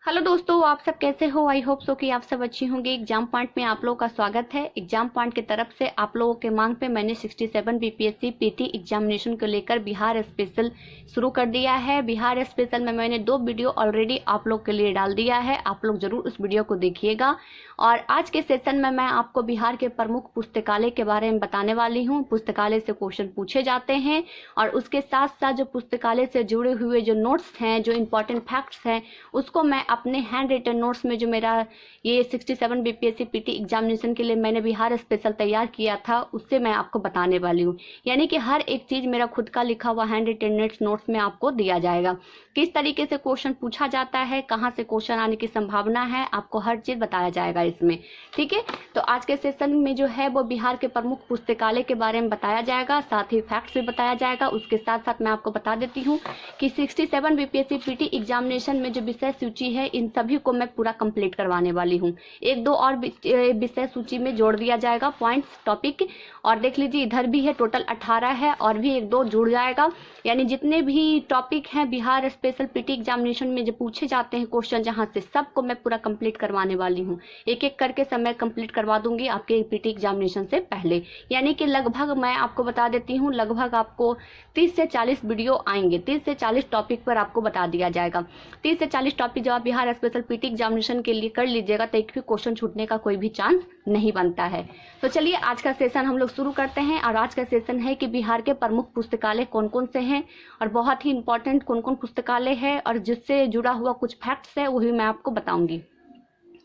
Hello दोस्तों, आप सब कैसे हो। आई होप सो कि आप सब अच्छी होंगे। एग्जाम पॉइंट में आप लोगों का स्वागत है। एग्जाम पॉइंट की तरफ से आप लोगों के मांग पे मैंने 67 बीपीएससी पीटी एग्जामिनेशन को लेकर बिहार स्पेशल शुरू कर दिया है। बिहार स्पेशल में मैंने 2 वीडियो ऑलरेडी आप लोग के लिए डाल दिया है। आप लोग जरूर उस वीडियो को देखिएगा। और आज के सेशन में मैं आपको बिहार के प्रमुख पुस्तकालय के बारे में बताने वाली हूँ। पुस्तकालय से क्वेश्चन पूछे जाते हैं और उसके साथ साथ जो पुस्तकालय से जुड़े हुए जो नोट्स हैं, जो इम्पोर्टेंट फैक्ट्स हैं, उसको मैं अपने हैंड रिटन नोट्स में, जो मेरा ये 67 बीपीएससी पीटी एग्जामिनेशन के लिए मैंने बिहार स्पेशल तैयार किया था, उससे मैं आपको बताने वाली हूँ। यानी कि हर एक चीज मेरा खुद का लिखा हुआ हैंड रिटन नोट्स में आपको दिया जाएगा। किस तरीके से क्वेश्चन पूछा जाता है, कहाँ से क्वेश्चन आने की संभावना है, आपको हर चीज बताया जाएगा इसमें। ठीक है, तो आज के सेशन में जो है वो बिहार के प्रमुख पुस्तकालय के बारे में बताया जाएगा, साथ ही फैक्ट्स भी बताया जाएगा। उसके साथ साथ मैं आपको बता देती हूँ कि 67 बीपीएससी पीटी एग्जामिनेशन में जो विषय सूची है, इन सभी को मैं पूरा कंप्लीट करवाने वाली हूँ। 1-2 और विषय सूची में जोड़ दिया जाएगा पॉइंट्स, टॉपिक। और देख लीजिए, इधर भी है, टोटल 18 है और भी 1-2 जुड़ जाएगा। यानी जितने भी टॉपिक हैं बिहार स्पेशल पीटी एग्जामिनेशन में जो पूछे जाते हैं क्वेश्चन, जहां से सबको मैं पूरा कंप्लीट करवाने वाली हूँ। एक एक करके सब मैं कंप्लीट करवा दूंगी आपके पीटी एग्जामिनेशन से पहले। यानी कि लगभग मैं आपको बता देती हूँ, लगभग आपको 30 से 40 वीडियो आएंगे। 30 से 40 टॉपिक पर आपको बता दिया जाएगा। 30 से 40 टॉपिक जब आप बिहार स्पेशल पीटी एग्जामिनेशन के लिए कर लीजिएगा तो एक भी क्वेश्चन छूटने का कोई भी चांस नहीं बनता है। तो चलिए आज का सेशन हम लोग शुरू करते हैं। और आज का सेशन है कि बिहार के प्रमुख पुस्तकालय कौन कौन से हैं और बहुत ही इंपॉर्टेंट कौन कौन पुस्तकालय है और जिससे जुड़ा हुआ कुछ फैक्ट्स है वो भी मैं आपको बताऊंगी।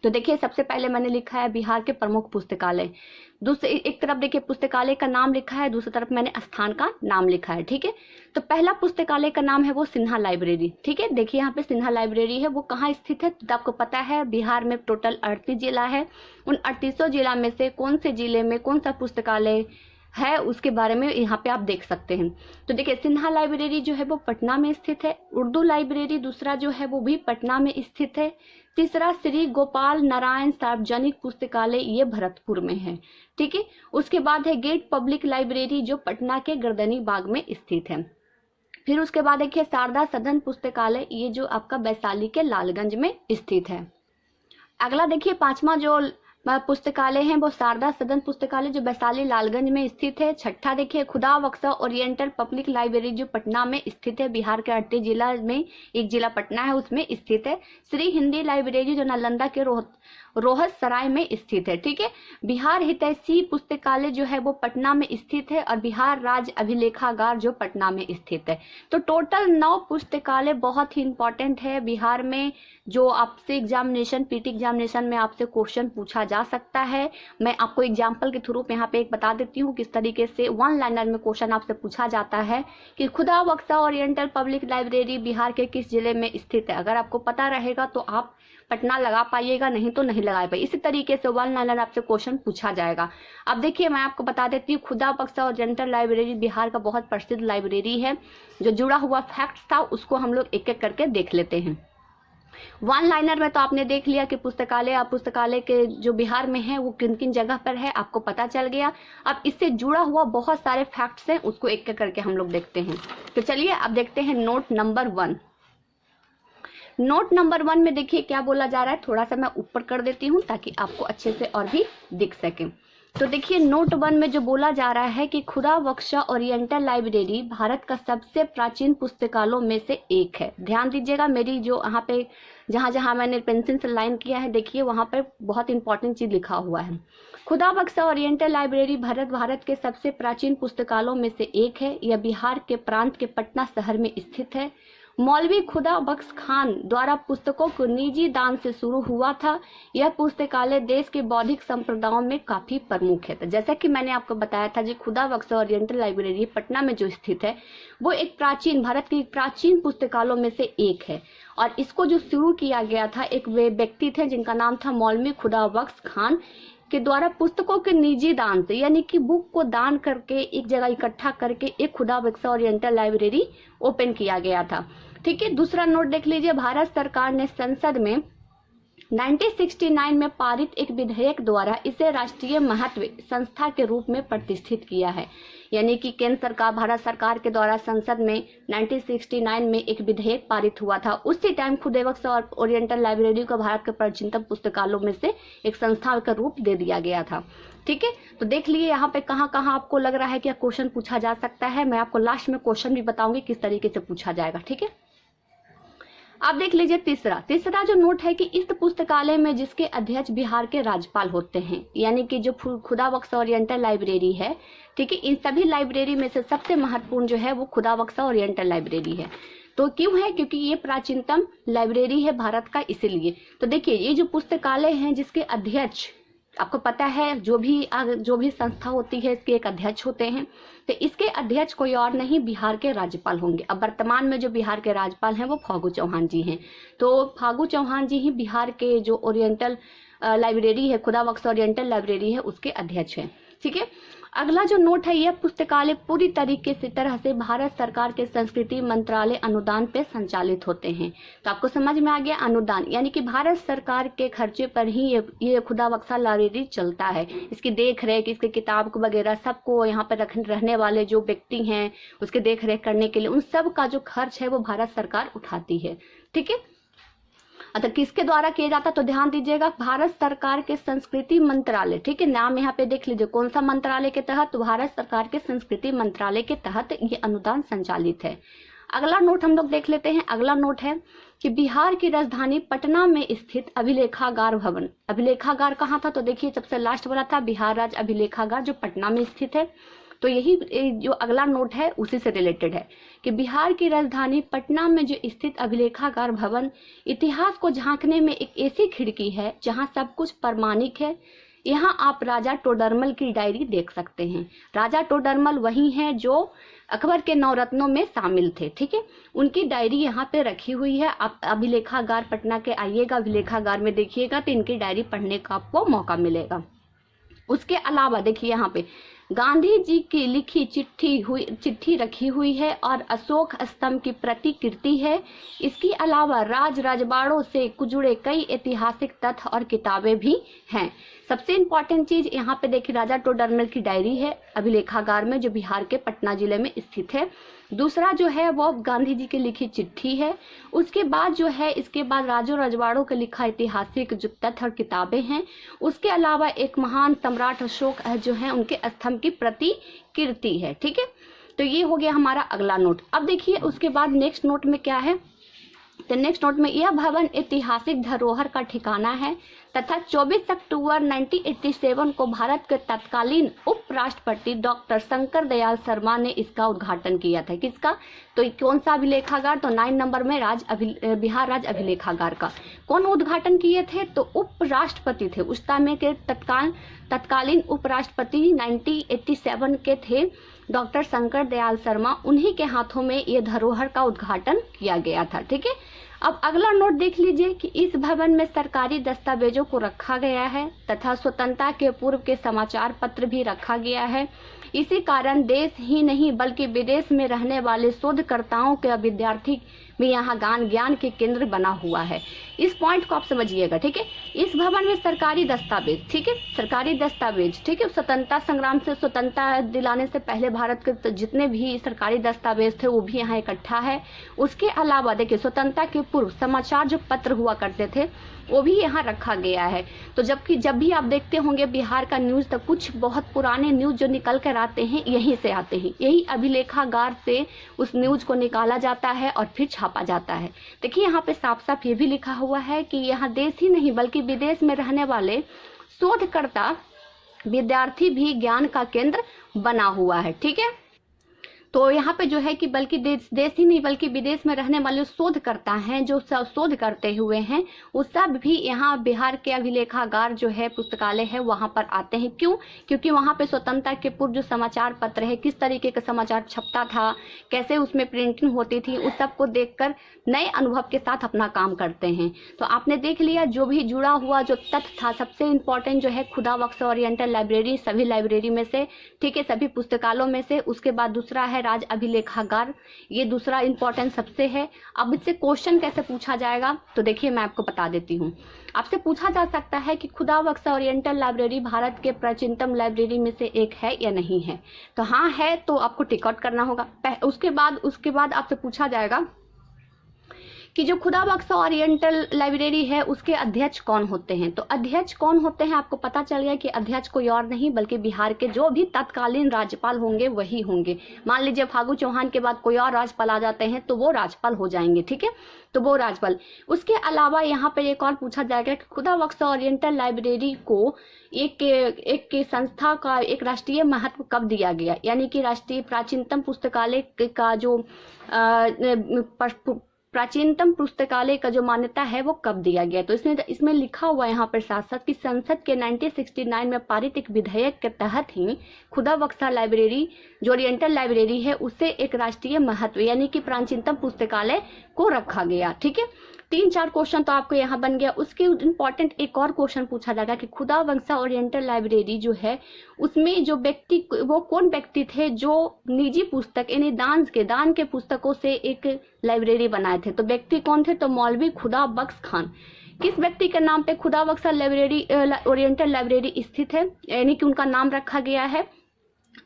तो देखिए, सबसे पहले मैंने लिखा है बिहार के प्रमुख पुस्तकालय। दूसरे एक तरफ देखिए पुस्तकालय का नाम लिखा है, दूसरी तरफ मैंने स्थान का नाम लिखा है। ठीक है, तो पहला पुस्तकालय का नाम है वो सिन्हा लाइब्रेरी। ठीक है, देखिए यहाँ पे सिन्हा लाइब्रेरी है, वो कहाँ स्थित है तो आपको पता है, बिहार में टोटल 38 जिला है। उन 38 जिला में से कौन से जिले में कौन सा पुस्तकालय है उसके बारे में यहाँ पे आप देख सकते हैं। तो देखिए, सिन्हा लाइब्रेरी जो है वो पटना में स्थित है। उर्दू लाइब्रेरी दूसरा जो है वो भी पटना में स्थित है। तीसरा श्री गोपाल नारायण सार्वजनिक पुस्तकालय, ये भरतपुर में है। ठीक है, उसके बाद है गेट पब्लिक लाइब्रेरी जो पटना के गर्दनी बाग में स्थित है। फिर उसके बाद देखिए शारदा सदन पुस्तकालय, ये जो आपका वैशाली के लालगंज में स्थित है। अगला देखिए पांचवा जो पुस्तकालय है वो शारदा सदन पुस्तकालय जो वैशाली लालगंज में स्थित है। छठा देखिए खुदा बख्शा ओरिएंटल पब्लिक लाइब्रेरी जो पटना में स्थित है। बिहार के 38 जिला में एक जिला पटना है, उसमें स्थित है। श्री हिंदी लाइब्रेरी जो नालंदा के रोहत सराय में स्थित है। ठीक है, बिहार हितैषी पुस्तकालय जो है वो पटना में स्थित है और बिहार राज्य अभिलेखागार जो पटना में स्थित है। तो टोटल 9 पुस्तकालय बहुत ही इंपॉर्टेंट है बिहार में, जो आपसे एग्जामिनेशन पीटी एग्जामिनेशन में आपसे क्वेश्चन पूछा जा सकता है। मैं आपको एग्जाम्पल के थ्रू यहाँ पे एक बता देती हूँ किस तरीके से 1 लाइनर में क्वेश्चन आपसे पूछा जाता है कि खुदा बख्शा ओरिएंटल पब्लिक लाइब्रेरी बिहार के किस जिले में स्थित है। अगर आपको पता रहेगा तो आप पटना लगा पाइएगा, नहीं तो नहीं लगा पाइए। इसी तरीके से 1 लाइनर आपसे क्वेश्चन पूछा जाएगा। अब देखिए, मैं आपको बता देती हूँ, खुदा बख्शा ओरिएंटल लाइब्रेरी बिहार का बहुत प्रसिद्ध लाइब्रेरी है। जो जुड़ा हुआ फैक्ट्स था उसको हम लोग एक एक करके देख लेते हैं। 1 लाइनर में तो आपने देख लिया कि पुस्तकालय के जो बिहार में है वो किन किन जगह पर है, आपको पता चल गया। अब इससे जुड़ा हुआ बहुत सारे फैक्ट्स हैं, उसको एक एक करके हम लोग देखते हैं। तो चलिए अब देखते हैं नोट नंबर 1। नोट नंबर 1 में देखिए क्या बोला जा रहा है, थोड़ा सा मैं ऊपर कर देती हूँ ताकि आपको अच्छे से और भी दिख सके। तो देखिए नोट 1 में जो बोला जा रहा है कि खुदा बख्शा ओरिएंटल लाइब्रेरी भारत का सबसे प्राचीन पुस्तकालयों में से एक है। ध्यान दीजिएगा, मेरी जो यहाँ पे जहाँ जहाँ मैंने पेंसिल से लाइन किया है, देखिए वहाँ पर बहुत इंपॉर्टेंट चीज लिखा हुआ है। खुदा बख्शा ओरिएंटल लाइब्रेरी भारत के सबसे प्राचीन पुस्तकालयों में से एक है। यह बिहार के प्रांत के पटना शहर में स्थित है। मौलवी खुदा बख्श खान द्वारा पुस्तकों को निजी दान से शुरू हुआ था। यह पुस्तकालय देश के बौद्धिक संप्रदायों में काफी प्रमुख है। तो जैसा कि मैंने आपको बताया था, जी खुदा बख्शा ओरिएंटल लाइब्रेरी पटना में जो स्थित है वो एक भारत की प्राचीन पुस्तकालयों में से एक है। और इसको जो शुरू किया गया था, एक वे व्यक्ति थे जिनका नाम था मौलवी खुदा बख्श खान के द्वारा पुस्तकों के निजी दान से, यानी कि बुक को दान करके एक जगह इकट्ठा करके एक खुदा बख्शा ओरिएंटल लाइब्रेरी ओपन किया गया था। ठीक है, दूसरा नोट देख लीजिए, भारत सरकार ने संसद में 1969 में पारित एक विधेयक द्वारा इसे राष्ट्रीय महत्व संस्था के रूप में प्रतिष्ठित किया है। यानी कि केंद्र सरकार, भारत सरकार के द्वारा संसद में 1969 में एक विधेयक पारित हुआ था। उसी टाइम खुदे बख्श और ओरिएंटल लाइब्रेरी को भारत के प्राचीनतम पुस्तकालयों में से एक संस्था का रूप दे दिया गया था। ठीक है, तो देख लिए यहाँ पे कहाँ कहाँ आपको लग रहा है कि क्वेश्चन पूछा जा सकता है। मैं आपको लास्ट में क्वेश्चन भी बताऊंगी किस तरीके से पूछा जाएगा। ठीक है, आप देख लीजिए तीसरा जो नोट है कि इस पुस्तकालय में जिसके अध्यक्ष बिहार के राज्यपाल होते हैं, यानी कि जो खुदा बख्श ओरिएंटल लाइब्रेरी है, ठीक है, इन सभी लाइब्रेरी में से सबसे महत्वपूर्ण जो है वो खुदा बख्श ओरिएंटल लाइब्रेरी है। तो क्यों है? क्योंकि ये प्राचीनतम लाइब्रेरी है भारत का, इसीलिए। तो देखिए ये जो पुस्तकालय हैं जिसके अध्यक्ष, आपको पता है जो भी संस्था होती है इसके एक अध्यक्ष होते हैं, तो इसके अध्यक्ष कोई और नहीं बिहार के राज्यपाल होंगे। अब वर्तमान में जो बिहार के राज्यपाल हैं वो फागू चौहान जी हैं। तो फागू चौहान जी ही बिहार के जो ओरिएंटल लाइब्रेरी है, खुदा बख्श ओरिएंटल लाइब्रेरी है, उसके अध्यक्ष हैं। ठीक है, अगला जो नोट है, यह पुस्तकालय पूरी तरीके से तरह से भारत सरकार के संस्कृति मंत्रालय अनुदान पे संचालित होते हैं। तो आपको समझ में आ गया, अनुदान यानी कि भारत सरकार के खर्चे पर ही ये खुदा बख्श लाइब्रेरी चलता है। इसकी देख रेख, इसके किताब वगैरह सबको यहाँ पर रहने वाले जो व्यक्ति हैं उसके देख रेख करने के लिए उन सब का जो खर्च है वो भारत सरकार उठाती है। ठीक है, अतः किसके द्वारा किया जाता, तो ध्यान दीजिएगा, भारत सरकार के संस्कृति मंत्रालय। ठीक है, नाम यहाँ पे देख लीजिए, कौन सा मंत्रालय के तहत, तो भारत सरकार के संस्कृति मंत्रालय के तहत ये अनुदान संचालित है। अगला नोट हम लोग देख लेते हैं। अगला नोट है कि बिहार की राजधानी पटना में स्थित अभिलेखागार भवन। अभिलेखागार कहाँ था, तो देखिए सबसे लास्ट वाला था बिहार राज्य अभिलेखागार जो पटना में स्थित है। तो यही जो अगला नोट है उसी से रिलेटेड है कि बिहार की राजधानी पटना में जो स्थित अभिलेखागार भवन इतिहास को झांकने में एक ऐसी खिड़की है जहां सब कुछ प्रमाणिक है। यहां आप राजा टोडरमल की डायरी देख सकते हैं। राजा टोडरमल वही हैं जो अकबर के नवरत्नों में शामिल थे। ठीक है, उनकी डायरी यहाँ पे रखी हुई है। आप अभिलेखागार पटना के आइएगा, अभिलेखागार में देखिएगा तो इनकी डायरी पढ़ने का आपको मौका मिलेगा। उसके अलावा देखिए यहाँ पे गांधी जी की लिखी चिट्ठी रखी हुई है और अशोक स्तंभ की प्रतिकृति है। इसके अलावा राजबाड़ों से जुड़े कई ऐतिहासिक तथ्य और किताबें भी हैं। सबसे इम्पोर्टेंट चीज यहाँ पे देखिए राजा टोडरमल की डायरी है अभिलेखागार में जो बिहार के पटना जिले में स्थित है। दूसरा जो है वो गांधी जी की लिखी चिट्ठी है। उसके बाद जो है इसके बाद राजो रजवाड़ों के लिखा ऐतिहासिक जो तथ्य और किताबें हैं। उसके अलावा एक महान सम्राट अशोक जो है उनके स्तंभ की प्रतिकृति है। ठीक है, तो ये हो गया हमारा अगला नोट। अब देखिए उसके बाद नेक्स्ट नोट में क्या है, तो नेक्स्ट नोट में यह भवन ऐतिहासिक धरोहर का ठिकाना है तथा 24 अक्टूबर 1987 को भारत के तत्कालीन उपराष्ट्रपति डॉक्टर शंकर दयाल शर्मा ने इसका उद्घाटन किया था। किसका, तो कौन सा अभिलेखागार, तो 9 नंबर में बिहार राज्य अभिलेखागार का कौन उद्घाटन किए थे, तो उपराष्ट्रपति थे उस समय के तत्कालीन उपराष्ट्रपति 1987 के थे डॉक्टर शंकर दयाल शर्मा। उन्हीं के हाथों में ये धरोहर का उद्घाटन किया गया था। ठीक है, अब अगला नोट देख लीजिए कि इस भवन में सरकारी दस्तावेजों को रखा गया है तथा स्वतंत्रता के पूर्व के समाचार पत्र भी रखा गया है। इसी कारण देश ही नहीं बल्कि विदेश में रहने वाले शोधकर्ताओं के विद्यार्थी भी यहाँ ज्ञान के केंद्र बना हुआ है। इस पॉइंट को आप समझिएगा। ठीक है, इस भवन में सरकारी दस्तावेज, ठीक है, सरकारी दस्तावेज, ठीक है, स्वतंत्रता संग्राम से स्वतंत्रता दिलाने से पहले भारत के जितने भी सरकारी दस्तावेज थे वो भी यहाँ इकट्ठा है। उसके अलावा देखिए स्वतंत्रता के पूर्व समाचार जो पत्र हुआ करते थे वो भी यहाँ रखा गया है। तो जब भी आप देखते होंगे बिहार का न्यूज़, तो कुछ बहुत पुराने न्यूज़ जो निकल कर आते हैं यहीं से आते हैं, यही अभिलेखागार से उस न्यूज़ को निकाला जाता है और फिर छापा जाता है। देखिए यहाँ पे साफ साफ ये भी लिखा हुआ है कि यहाँ देश ही नहीं बल्कि विदेश में रहने वाले शोधकर्ता विद्यार्थी भी ज्ञान का केंद्र बना हुआ है। ठीक है, तो यहाँ पे जो है कि बल्कि देश ही नहीं बल्कि विदेश में रहने वाले शोधकर्ता हैं जो शोध करते हुए हैं वो सब भी यहाँ बिहार के अभिलेखागार जो है पुस्तकालय है वहाँ पर आते हैं। क्यों, क्योंकि वहाँ पे स्वतंत्रता के पूर्व जो समाचार पत्र है, किस तरीके का समाचार छपता था, कैसे उसमें प्रिंटिंग होती थी, उस सब को देखकर नए अनुभव के साथ अपना काम करते हैं। तो आपने देख लिया जो भी जुड़ा हुआ जो तथ्य था। सबसे इम्पोर्टेंट जो है खुदा बख्श ओरिएंटल लाइब्रेरी सभी लाइब्रेरी में से, ठीक है, सभी पुस्तकालयों में से। उसके बाद दूसरा है राज्य अभिलेखागार, ये दूसरा इंपॉर्टेंट सबसे है। अब इससे क्वेश्चन कैसे पूछा जाएगा तो देखिए मैं आपको बता देती हूँ। आपसे पूछा जा सकता है कि खुदाबख्श ओरिएंटल लाइब्रेरी भारत के प्राचीनतम लाइब्रेरी में से एक है या नहीं है। तो हाँ है तो आपको टिक आउट करना होगा। उसके बाद आपसे पूछा जाएगा कि जो खुदाबख्श ओरिएंटल लाइब्रेरी है उसके अध्यक्ष कौन होते हैं। तो अध्यक्ष कौन होते हैं आपको पता चल गया कि अध्यक्ष कोई और नहीं बल्कि बिहार के जो भी तत्कालीन राज्यपाल होंगे वही होंगे। मान लीजिए फागू चौहान के बाद कोई और राज्यपाल आ जाते हैं तो वो राज्यपाल हो जाएंगे, ठीक है, तो वो राज्यपाल। उसके अलावा यहाँ पे एक और पूछा जाएगा कि खुदाबख्श ओरिएंटल लाइब्रेरी को एक संस्था का एक राष्ट्रीय महत्व कब दिया गया, यानी कि राष्ट्रीय प्राचीनतम पुस्तकालय का जो प्राचीनतम पुस्तकालय का जो मान्यता है वो कब दिया गया। तो इसमें लिखा हुआ यहाँ पर साथ साथ कि संसद के 1969 में पारित एक विधेयक के तहत ही खुदाबख्श लाइब्रेरी जो ओरिएंटल लाइब्रेरी है उसे एक राष्ट्रीय महत्व यानी कि प्राचीनतम पुस्तकालय को रखा गया, ठीक है। 3-4 क्वेश्चन तो आपको यहाँ बन गया। उसके इम्पोर्टेंट एक और क्वेश्चन पूछा जाएगा कि खुदाबख्श ओरिएंटल लाइब्रेरी जो है उसमें जो व्यक्ति, वो कौन व्यक्ति थे जो निजी पुस्तक यानी दान के पुस्तकों से एक लाइब्रेरी बनाए थे। तो व्यक्ति कौन थे, तो मौलवी खुदाबख्श खान। किस व्यक्ति के नाम पे खुदाबख्श लाइब्रेरी ओरिएंटल लाइब्रेरी स्थित है, यानी कि उनका नाम रखा गया है,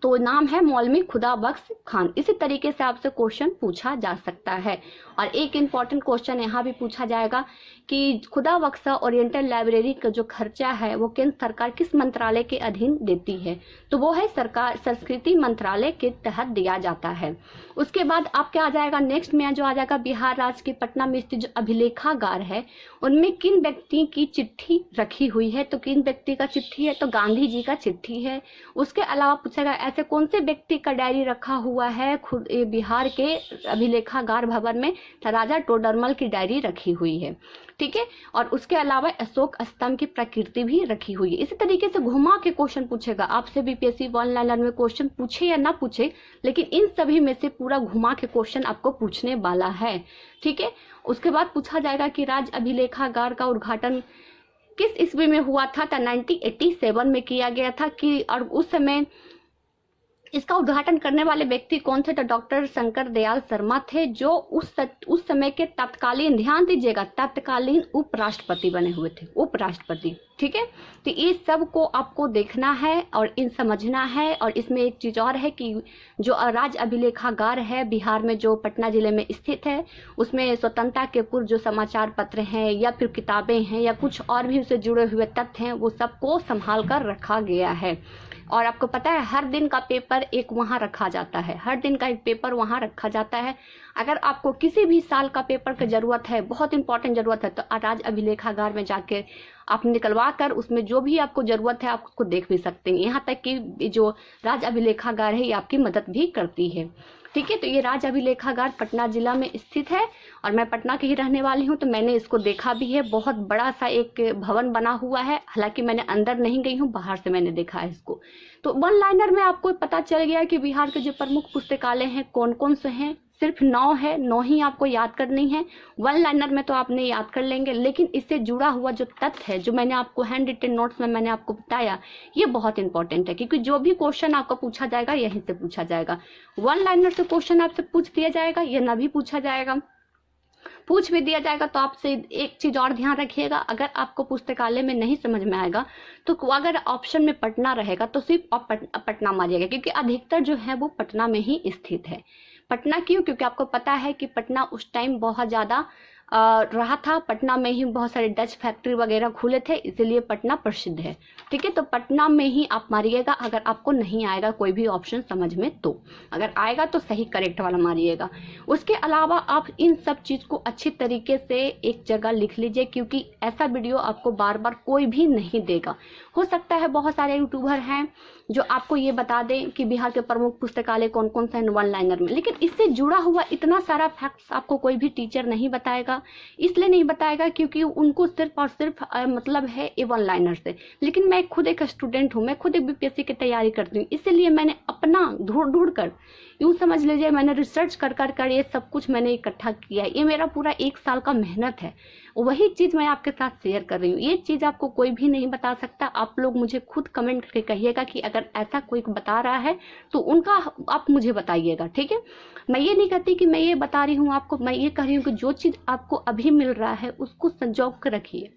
तो नाम है मौलवी खुदाबख्श खान। इसी तरीके से आपसे क्वेश्चन पूछा जा सकता है। और एक इम्पॉर्टेंट क्वेश्चन यहाँ भी पूछा जाएगा कि खुदाबख्श ओरिएंटल लाइब्रेरी का जो खर्चा है वो केंद्र सरकार किस मंत्रालय के अधीन देती है, तो वो है सरकार संस्कृति मंत्रालय के तहत दिया जाता है। उसके बाद आपके आ जाएगा नेक्स्ट में जो आ जाएगा बिहार राज्य के पटना में स्थित जो अभिलेखागार है उनमें किन व्यक्ति की चिट्ठी रखी हुई है। तो किन व्यक्ति का चिट्ठी है, तो गांधी जी का चिट्ठी है। उसके अलावा पूछेगा ऐसे कौन से व्यक्ति का डायरी रखा हुआ है खुद बिहार के अभिलेखागार भवन में, तो राजा टोडरमल की डायरी रखी हुई है, ठीक है। और उसके अलावा अशोक स्तंभ की प्रकृति भी रखी हुई है। इसी तरीके से घुमा के क्वेश्चन पूछेगा आपसे बीपीएससी वन लाइनर में क्वेश्चन पूछे या ना पूछे, लेकिन इन सभी में से पूरा घुमा के क्वेश्चन आपको पूछने वाला है, ठीक है। उसके बाद पूछा जाएगा कि राज्य अभिलेखागार का उद्घाटन किस ईस्वी में हुआ था, तो 1987 में किया गया था कि, और उस समय इसका उद्घाटन करने वाले व्यक्ति कौन थे, तो डॉक्टर शंकर दयाल शर्मा थे जो उस समय के तत्कालीन, ध्यान दीजिएगा, तत्कालीन उपराष्ट्रपति बने हुए थे, उपराष्ट्रपति, ठीक है। तो ये सब को आपको देखना है और इन समझना है। और इसमें एक चीज और है कि जो राज्य अभिलेखागार है बिहार में जो पटना जिले में स्थित है उसमें स्वतंत्रता के पूर्व जो समाचार पत्र हैं या फिर किताबें हैं या कुछ और भी उससे जुड़े हुए तथ्य हैं वो सबको संभाल कर रखा गया है। और आपको पता है हर दिन का पेपर एक वहाँ रखा जाता है, हर दिन का एक पेपर वहाँ रखा जाता है। अगर आपको किसी भी साल का पेपर की ज़रूरत है, बहुत इंपॉर्टेंट ज़रूरत है, तो राज्य अभिलेखागार में जाके आप निकलवा कर उसमें जो भी आपको ज़रूरत है आप उसको देख भी सकते हैं। यहाँ तक कि जो राज्य अभिलेखागार है ये आपकी मदद भी करती है, ठीक है। तो ये राज्य अभिलेखागार पटना जिला में स्थित है और मैं पटना की ही रहने वाली हूँ तो मैंने इसको देखा भी है। बहुत बड़ा सा एक भवन बना हुआ है, हालांकि मैंने अंदर नहीं गई हूँ, बाहर से मैंने देखा है इसको। तो वन लाइनर में आपको पता चल गया कि बिहार के जो प्रमुख पुस्तकालय हैं कौन कौन से हैं, सिर्फ 9 है, 9 ही आपको याद करनी है। वन लाइनर में तो आपने याद कर लेंगे, लेकिन इससे जुड़ा हुआ जो तथ्य है जो मैंने आपको हैंड रिटन नोट्स में मैंने आपको बताया ये बहुत इंपॉर्टेंट है, क्योंकि जो भी क्वेश्चन आपको पूछा जाएगा यहीं से पूछा जाएगा। वन लाइनर से क्वेश्चन आपसे पूछ दिया जाएगा या ना भी पूछा जाएगा, पूछ भी दिया जाएगा। तो आपसे एक चीज और ध्यान रखिएगा, अगर आपको पुस्तकालय में नहीं समझ में आएगा तो अगर ऑप्शन में पटना रहेगा तो सिर्फ आप पटना मारिएगा, क्योंकि अधिकतर जो है वो पटना में ही स्थित है। पटना क्यों, क्योंकि आपको पता है कि पटना उस टाइम बहुत ज़्यादा रहा था, पटना में ही बहुत सारे डच फैक्ट्री वगैरह खुले थे, इसलिए पटना प्रसिद्ध है, ठीक है। तो पटना में ही आप मारिएगा अगर आपको नहीं आएगा कोई भी ऑप्शन समझ में, तो अगर आएगा तो सही करेक्ट वाला मारिएगा। उसके अलावा आप इन सब चीज़ को अच्छी तरीके से एक जगह लिख लीजिए, क्योंकि ऐसा वीडियो आपको बार बार कोई भी नहीं देगा। हो सकता है बहुत सारे यूट्यूबर हैं जो आपको ये बता दें कि बिहार के प्रमुख पुस्तकालय कौन कौन सा है वन लाइनर में, लेकिन इससे जुड़ा हुआ इतना सारा फैक्ट्स आपको कोई भी टीचर नहीं बताएगा, बताएगा, इसलिए नहीं बताएगा क्योंकि उनको सिर्फ और सिर्फ मतलब है A1 लाइनर से। लेकिन मैं खुद एक स्टूडेंट हूँ, मैं खुद एक BPSC की तैयारी करती हूँ, इसीलिए मैंने अपना ढूंढ कर, यूँ समझ लीजिए मैंने रिसर्च कर ये सब कुछ मैंने इकट्ठा किया है। ये मेरा पूरा 1 साल का मेहनत है, वही चीज़ मैं आपके साथ शेयर कर रही हूँ। ये चीज़ आपको कोई भी नहीं बता सकता। आप लोग मुझे खुद कमेंट करके कहिएगा कि अगर ऐसा कोई बता रहा है तो उनका आप मुझे बताइएगा, ठीक है। मैं ये नहीं कहती कि मैं ये बता रही हूँ आपको, मैं ये कह रही हूँ कि जो चीज़ आपको अभी मिल रहा है उसको संजो कर रखिए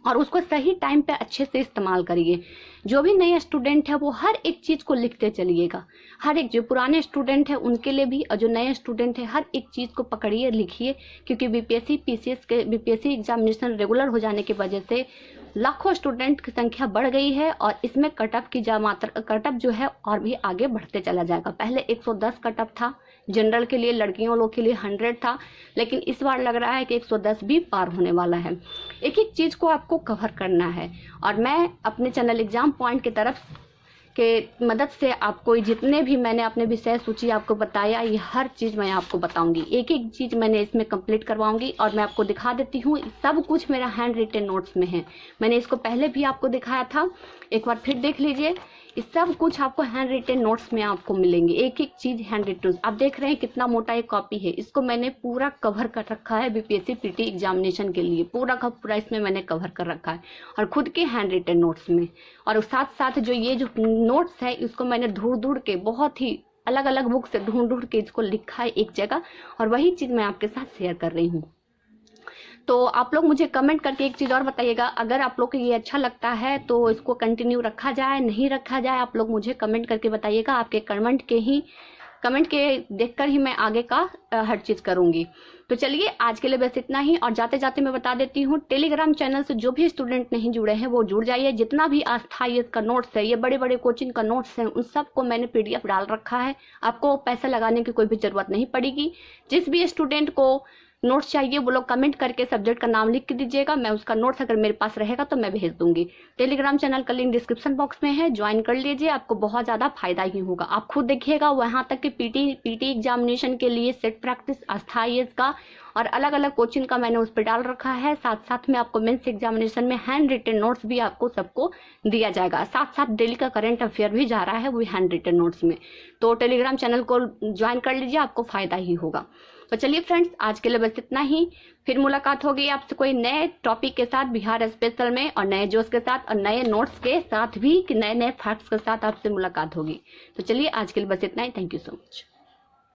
और उसको सही टाइम पे अच्छे से इस्तेमाल करिए। जो भी नए स्टूडेंट है वो हर एक चीज़ को लिखते चलिएगा, हर एक, जो पुराने स्टूडेंट है उनके लिए भी और जो नए स्टूडेंट है हर एक चीज़ को पकड़िए, लिखिए। क्योंकि BPSC PCS के BPSC एग्जामिनेशन रेगुलर हो जाने की वजह से लाखों स्टूडेंट की संख्या बढ़ गई है और इसमें कटअप की कटअप जो है और भी आगे बढ़ते चला जाएगा। पहले 110 कटअप था जनरल के लिए, लड़कियों लोग के लिए 100 था, लेकिन इस बार लग रहा है कि 110 भी पार होने वाला है। एक एक चीज़ को आपको कवर करना है और मैं अपने चैनल एग्जाम पॉइंट की तरफ के मदद से आपको जितने भी मैंने अपने विषय सूची आपको बताया, ये हर चीज़ मैं आपको बताऊंगी, एक एक चीज़ मैंने इसमें कंप्लीट करवाऊंगी और मैं आपको दिखा देती हूँ। सब कुछ मेरा हैंड रिटन नोट्स में है, मैंने इसको पहले भी आपको दिखाया था, एक बार फिर देख लीजिए। इस सब कुछ आपको हैंड रिटन नोट्स में आपको मिलेंगे, एक एक चीज़ हैंड रिटन। आप देख रहे हैं कितना मोटा एक कॉपी है, इसको मैंने पूरा कवर कर रखा है BPSC PT एग्जामिनेशन के लिए, पूरा का पूरा इसमें मैंने कवर कर रखा है और खुद के हैंड रिटन नोट्स में। और साथ साथ जो ये जो नोट्स है इसको मैंने ढूंढ के बहुत ही अलग अलग बुक से ढूंढ के इसको लिखा है एक जगह और वही चीज़ मैं आपके साथ शेयर कर रही हूँ। तो आप लोग मुझे कमेंट करके एक चीज़ और बताइएगा, अगर आप लोग को ये अच्छा लगता है तो इसको कंटिन्यू रखा जाए नहीं रखा जाए, आप लोग मुझे कमेंट करके बताइएगा। आपके कमेंट के देखकर ही मैं आगे का हर चीज़ करूँगी। तो चलिए आज के लिए बस इतना ही और जाते जाते मैं बता देती हूँ, टेलीग्राम चैनल से जो भी स्टूडेंट नहीं जुड़े हैं वो जुड़ जाइए। जितना भी आस्था का नोट्स है, ये बड़े बड़े कोचिंग का नोट्स हैं, उन सबको मैंने PDF डाल रखा है, आपको पैसा लगाने की कोई भी ज़रूरत नहीं पड़ेगी। जिस भी स्टूडेंट को नोट्स चाहिए वो लोग कमेंट करके सब्जेक्ट का नाम लिख के दीजिएगा, मैं उसका नोट्स अगर मेरे पास रहेगा तो मैं भेज दूंगी। टेलीग्राम चैनल का लिंक डिस्क्रिप्शन बॉक्स में है, ज्वाइन कर लीजिए, आपको बहुत ज़्यादा फायदा ही होगा। आप खुद देखिएगा, वहाँ तक कि PT एग्जामिनेशन के लिए सेट प्रैक्टिस, आस्था IAS का और अलग अलग कोचिंग का मैंने उस पर डाल रखा है। साथ साथ में आपको मेंस एग्जामिनेशन में हैंड रिटन नोट्स भी आपको सबको दिया जाएगा, साथ साथ डेली का करंट अफेयर भी जा रहा है वो हैंड रिटन नोट्स में। तो टेलीग्राम चैनल को ज्वाइन कर लीजिए, आपको फायदा ही होगा। तो चलिए फ्रेंड्स आज के लिए बस इतना ही, फिर मुलाकात होगी आपसे कोई नए टॉपिक के साथ बिहार स्पेशल में और नए जोश के साथ और नए नोट्स के साथ भी, नए फैक्ट्स के साथ आपसे मुलाकात होगी। तो चलिए आज के लिए बस इतना ही, थैंक यू सो मच।